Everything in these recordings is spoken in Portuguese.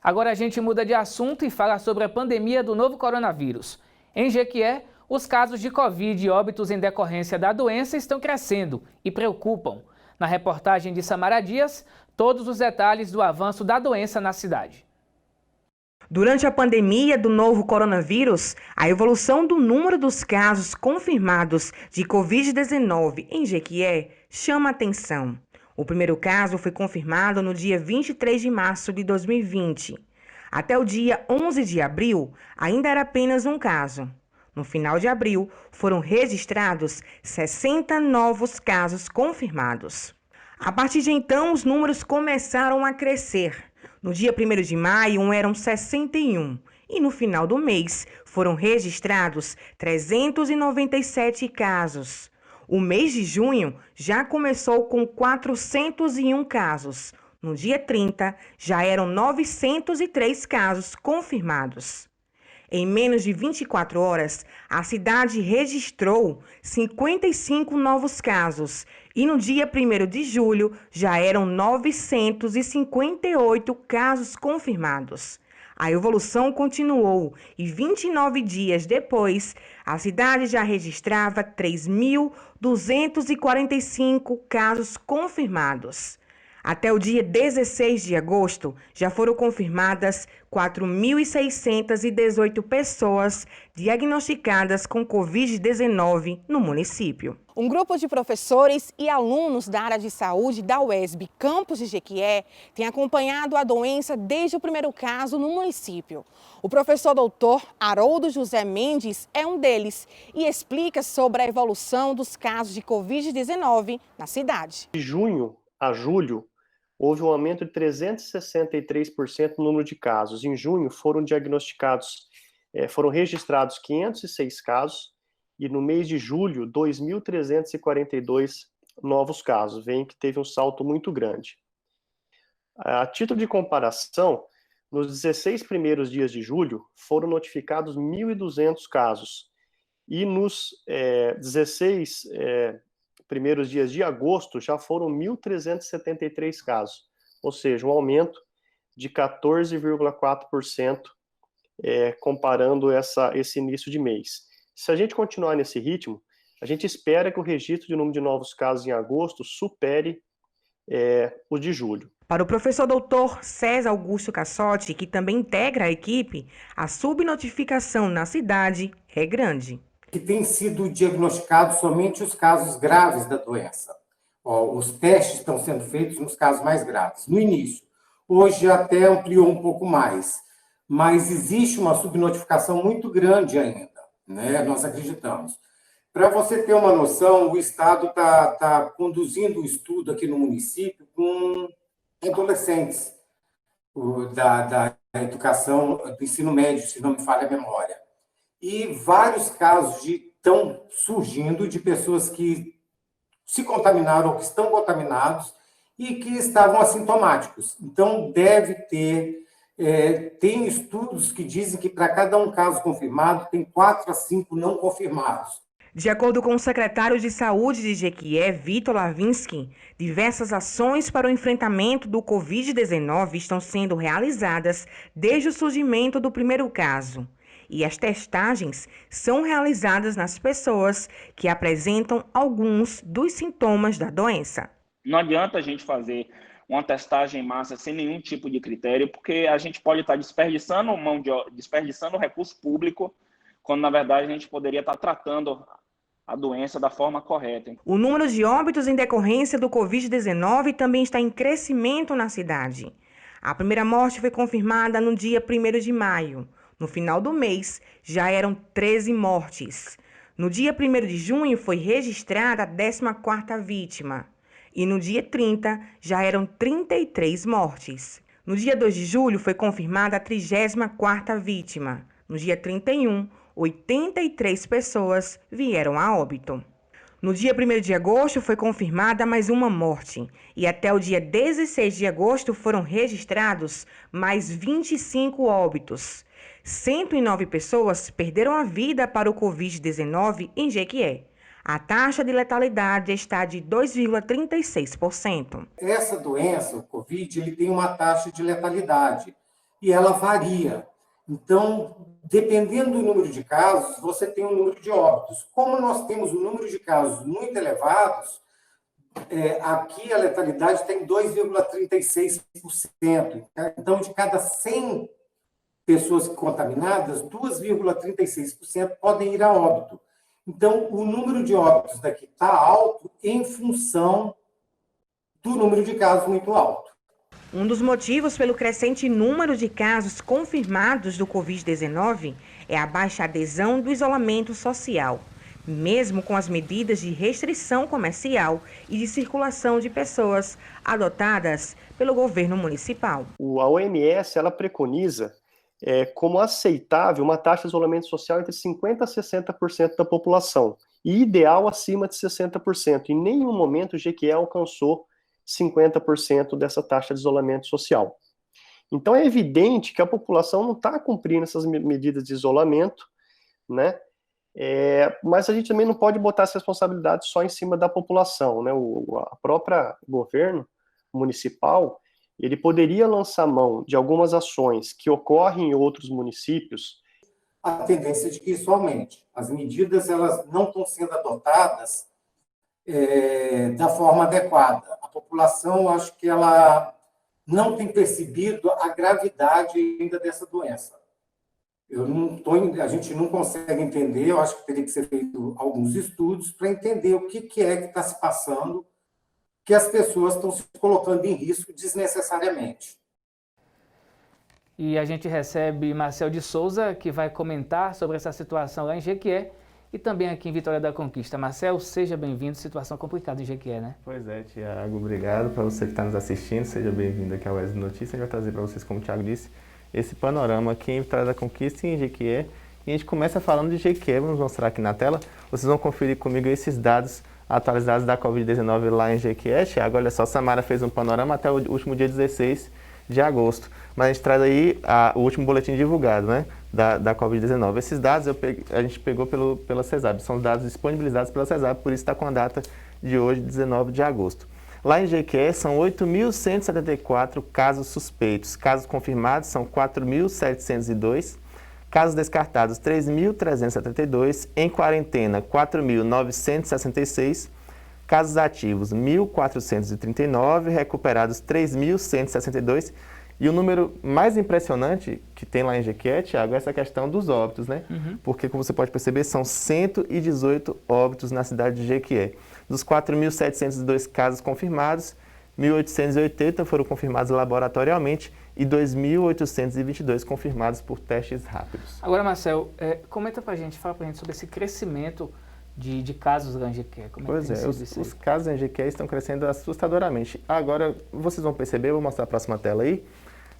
Agora a gente muda de assunto e fala sobre a pandemia do novo coronavírus. Em Jequié, os casos de Covid e óbitos em decorrência da doença estão crescendo e preocupam. Na reportagem de Samara Dias, todos os detalhes do avanço da doença na cidade. Durante a pandemia do novo coronavírus, a evolução do número dos casos confirmados de Covid-19 em Jequié chama atenção. O primeiro caso foi confirmado no dia 23 de março de 2020. Até o dia 11 de abril, ainda era apenas um caso. No final de abril, foram registrados 60 novos casos confirmados. A partir de então, os números começaram a crescer. No dia 1º de maio, eram 61 e no final do mês foram registrados 397 casos. O mês de junho já começou com 401 casos. No dia 30, já eram 903 casos confirmados. Em menos de 24 horas, a cidade registrou 55 novos casos e no dia 1º de julho já eram 958 casos confirmados. A evolução continuou e 29 dias depois, a cidade já registrava 3.245 casos confirmados. Até o dia 16 de agosto, já foram confirmadas 4.618 pessoas diagnosticadas com Covid-19 no município. Um grupo de professores e alunos da área de saúde da UESB Campus de Jequié tem acompanhado a doença desde o primeiro caso no município. O professor doutor Haroldo José Mendes é um deles e explica sobre a evolução dos casos de Covid-19 na cidade. De junho a julho, houve um aumento de 363% no número de casos. Em junho foram registrados 506 casos e no mês de julho, 2.342 novos casos. Veem que teve um salto muito grande. A título de comparação, nos 16 primeiros dias de julho foram notificados 1.200 casos e nos 16 primeiros dias de agosto já foram 1.373 casos, ou seja, um aumento de 14,4% comparando esse início de mês. Se a gente continuar nesse ritmo, a gente espera que o registro de número de novos casos em agosto supere o de julho. Para o professor doutor César Augusto Cassotti, que também integra a equipe, a subnotificação na cidade é grande. Que tem sido diagnosticados somente os casos graves da doença. Os testes estão sendo feitos nos casos mais graves. No início, hoje até ampliou um pouco mais, mas existe uma subnotificação muito grande ainda, né? Nós acreditamos. Para você ter uma noção, o Estado está conduzindo um estudo aqui no município com adolescentes da educação do ensino médio, se não me falha a memória. E vários casos estão surgindo de pessoas que se contaminaram ou que estão contaminados e que estavam assintomáticos. Então, deve ter... tem estudos que dizem que para cada um caso confirmado, tem 4 a 5 não confirmados. De acordo com o secretário de Saúde de Jequié, Vitor Lavinsky, diversas ações para o enfrentamento do Covid-19 estão sendo realizadas desde o surgimento do primeiro caso. E as testagens são realizadas nas pessoas que apresentam alguns dos sintomas da doença. Não adianta a gente fazer uma testagem em massa sem nenhum tipo de critério, porque a gente pode estar desperdiçando recurso público, quando na verdade a gente poderia estar tratando a doença da forma correta. O número de óbitos em decorrência do Covid-19 também está em crescimento na cidade. A primeira morte foi confirmada no dia 1º de maio. No final do mês, já eram 13 mortes. No dia 1º de junho, foi registrada a 14ª vítima. E no dia 30, já eram 33 mortes. No dia 2 de julho, foi confirmada a 34ª vítima. No dia 31, 83 pessoas vieram a óbito. No dia 1º de agosto, foi confirmada mais uma morte. E até o dia 16 de agosto, foram registrados mais 25 óbitos. 109 pessoas perderam a vida para o Covid-19 em Jequié. A taxa de letalidade está de 2,36%. Essa doença, o Covid, ele tem uma taxa de letalidade e ela varia. Então, dependendo do número de casos, você tem um número de óbitos. Como nós temos um número de casos muito elevados, aqui a letalidade está em 2,36%. Então, de cada 100 pessoas contaminadas, 2,36% podem ir a óbito. Então, o número de óbitos daqui está alto em função do número de casos muito alto. Um dos motivos pelo crescente número de casos confirmados do Covid-19 é a baixa adesão do isolamento social, mesmo com as medidas de restrição comercial e de circulação de pessoas adotadas pelo governo municipal. A OMS ela preconiza como aceitável uma taxa de isolamento social entre 50% a 60% da população, e ideal acima de 60%. Em nenhum momento o Jequié alcançou 50% dessa taxa de isolamento social. Então é evidente que a população não está cumprindo essas medidas de isolamento, né? Mas a gente também não pode botar essa responsabilidade só em cima da população, né? A própria governo municipal, ele poderia lançar mão de algumas ações que ocorrem em outros municípios. A tendência é de que isso aumente. As medidas elas não estão sendo adotadas da forma adequada. A população, acho que ela não tem percebido a gravidade ainda dessa doença. A gente não consegue entender, eu acho que teria que ser feito alguns estudos para entender o que é que está se passando, que as pessoas estão se colocando em risco desnecessariamente. E a gente recebe Marcel de Souza, que vai comentar sobre essa situação lá em Jequié e também aqui em Vitória da Conquista. Marcel, seja bem-vindo. Situação complicada em Jequié, né? Pois é, Tiago. Obrigado para você que está nos assistindo. Seja bem-vindo aqui ao Wesley Notícias. A gente vai trazer para vocês, como o Tiago disse, esse panorama aqui em Vitória da Conquista e em Jequié. E a gente começa falando de Jequié. Vamos mostrar aqui na tela. Vocês vão conferir comigo esses dados atualizados da Covid-19 lá em Jequié. Tiago, olha só, Samara fez um panorama até o último dia 16 de agosto. Mas a gente traz aí o último boletim divulgado, né, da Covid-19. Esses dados a gente pegou pela CESAB, são dados disponibilizados pela CESAB, por isso está com a data de hoje, 19 de agosto. Lá em Jequié são 8.174 casos suspeitos, casos confirmados são 4.702, casos descartados 3.372, em quarentena 4.966, casos ativos 1.439, recuperados 3.162, e o número mais impressionante que tem lá em Jequié, Tiago, é essa questão dos óbitos, né? Porque, como você pode perceber, são 118 óbitos na cidade de Jequié. Dos 4.702 casos confirmados, 1.880 foram confirmados laboratorialmente e 2.822 confirmados por testes rápidos. Agora, Marcel, comenta pra gente, fala pra gente sobre esse crescimento de casos lá em Jequié. Pois é, os casos em Jequié estão crescendo assustadoramente. Agora, vocês vão perceber, eu vou mostrar a próxima tela aí,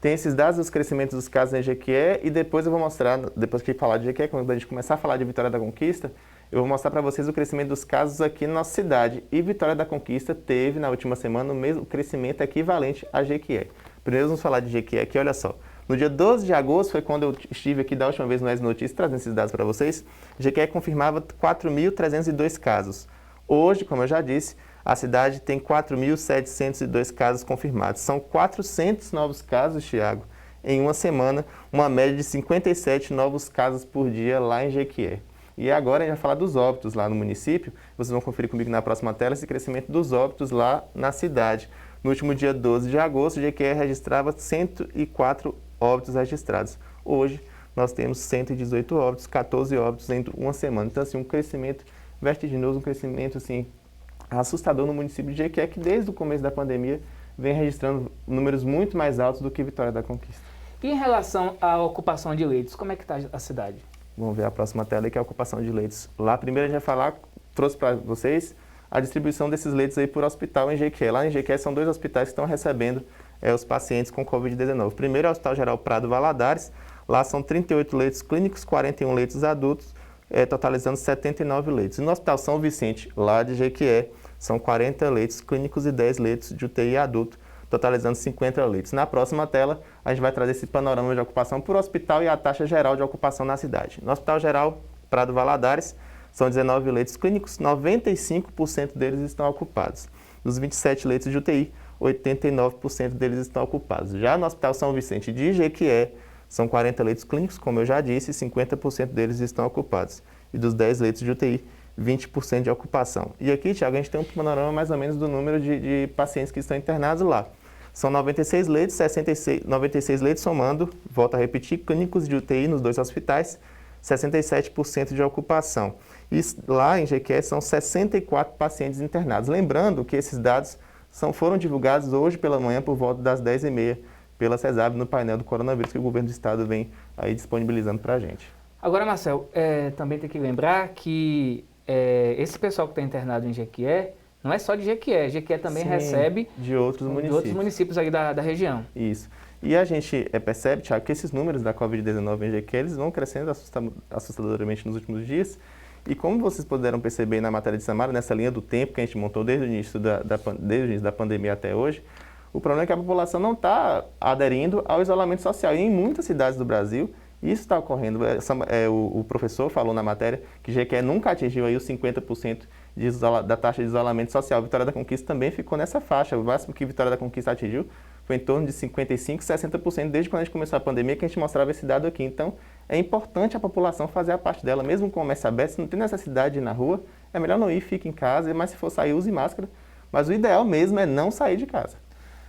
tem esses dados dos crescimentos dos casos em Jequié e depois eu vou mostrar, depois que falar de Jequié, quando a gente começar a falar de Vitória da Conquista, eu vou mostrar para vocês o crescimento dos casos aqui na nossa cidade. E Vitória da Conquista teve, na última semana, o mesmo crescimento equivalente a Jequié. Primeiro vamos falar de Jequié aqui, olha só. No dia 12 de agosto, foi quando eu estive aqui da última vez no Wesley Notícias, trazendo esses dados para vocês, Jequié confirmava 4.302 casos. Hoje, como eu já disse, a cidade tem 4.702 casos confirmados. São 400 novos casos, Thiago, em uma semana, uma média de 57 novos casos por dia lá em Jequié. E agora a gente vai falar dos óbitos lá no município. Vocês vão conferir comigo na próxima tela esse crescimento dos óbitos lá na cidade. No último dia 12 de agosto, Jequié registrava 104 óbitos registrados. Hoje, nós temos 118 óbitos, 14 óbitos em uma semana. Então, assim, um crescimento vertiginoso, um crescimento, assim, assustador no município de Jequié, que desde o começo da pandemia vem registrando números muito mais altos do que Vitória da Conquista. E em relação à ocupação de leitos, como é que está a cidade? Vamos ver a próxima tela, que é a ocupação de leitos. Lá, primeiro, a gente vai falar, trouxe para vocês a distribuição desses leitos aí por hospital em Jequié. Lá em Jequié são 2 hospitais que estão recebendo os pacientes com Covid-19. Primeiro é o Hospital Geral Prado Valadares, lá são 38 leitos clínicos, 41 leitos adultos, totalizando 79 leitos. E no Hospital São Vicente, lá de Jequié, são 40 leitos clínicos e 10 leitos de UTI adulto, totalizando 50 leitos. Na próxima tela, a gente vai trazer esse panorama de ocupação por hospital e a taxa geral de ocupação na cidade. No Hospital Geral Prado Valadares, são 19 leitos clínicos, 95% deles estão ocupados. Dos 27 leitos de UTI, 89% deles estão ocupados. Já no Hospital São Vicente de Jequié, são 40 leitos clínicos, como eu já disse, 50% deles estão ocupados. E dos 10 leitos de UTI, 20% de ocupação. E aqui, Thiago, a gente tem um panorama mais ou menos do número de pacientes que estão internados lá. São 96 leitos, 96 leitos somando, volto a repetir, clínicos de UTI nos 2 hospitais, 67% de ocupação. E lá em Jequié são 64 pacientes internados. Lembrando que esses dados foram divulgados hoje pela manhã por volta das 10h30 pela CESAB no painel do coronavírus que o governo do estado vem aí disponibilizando para a gente. Agora, Marcel, também tem que lembrar que esse pessoal que está internado em Jequié não é só de Jequié. Jequié também Sim, recebe de outros municípios aí da região. Isso. E a gente percebe, Thiago, que esses números da Covid-19 em Jequié, eles vão crescendo assustadoramente nos últimos dias. E como vocês puderam perceber na matéria de Samara, nessa linha do tempo que a gente montou desde o início da pandemia até hoje, o problema é que a população não está aderindo ao isolamento social. E em muitas cidades do Brasil, isso está ocorrendo. O professor falou na matéria que Jequié nunca atingiu aí os 50% da taxa de isolamento social. Vitória da Conquista também ficou nessa faixa. O máximo que Vitória da Conquista atingiu foi em torno de 55%, 60% desde quando a gente começou a pandemia, que a gente mostrava esse dado aqui. Então, é importante a população fazer a parte dela, mesmo com o comércio aberto. Se não tem necessidade de ir na rua, é melhor não ir, fique em casa, mas se for sair, use máscara. Mas o ideal mesmo é não sair de casa.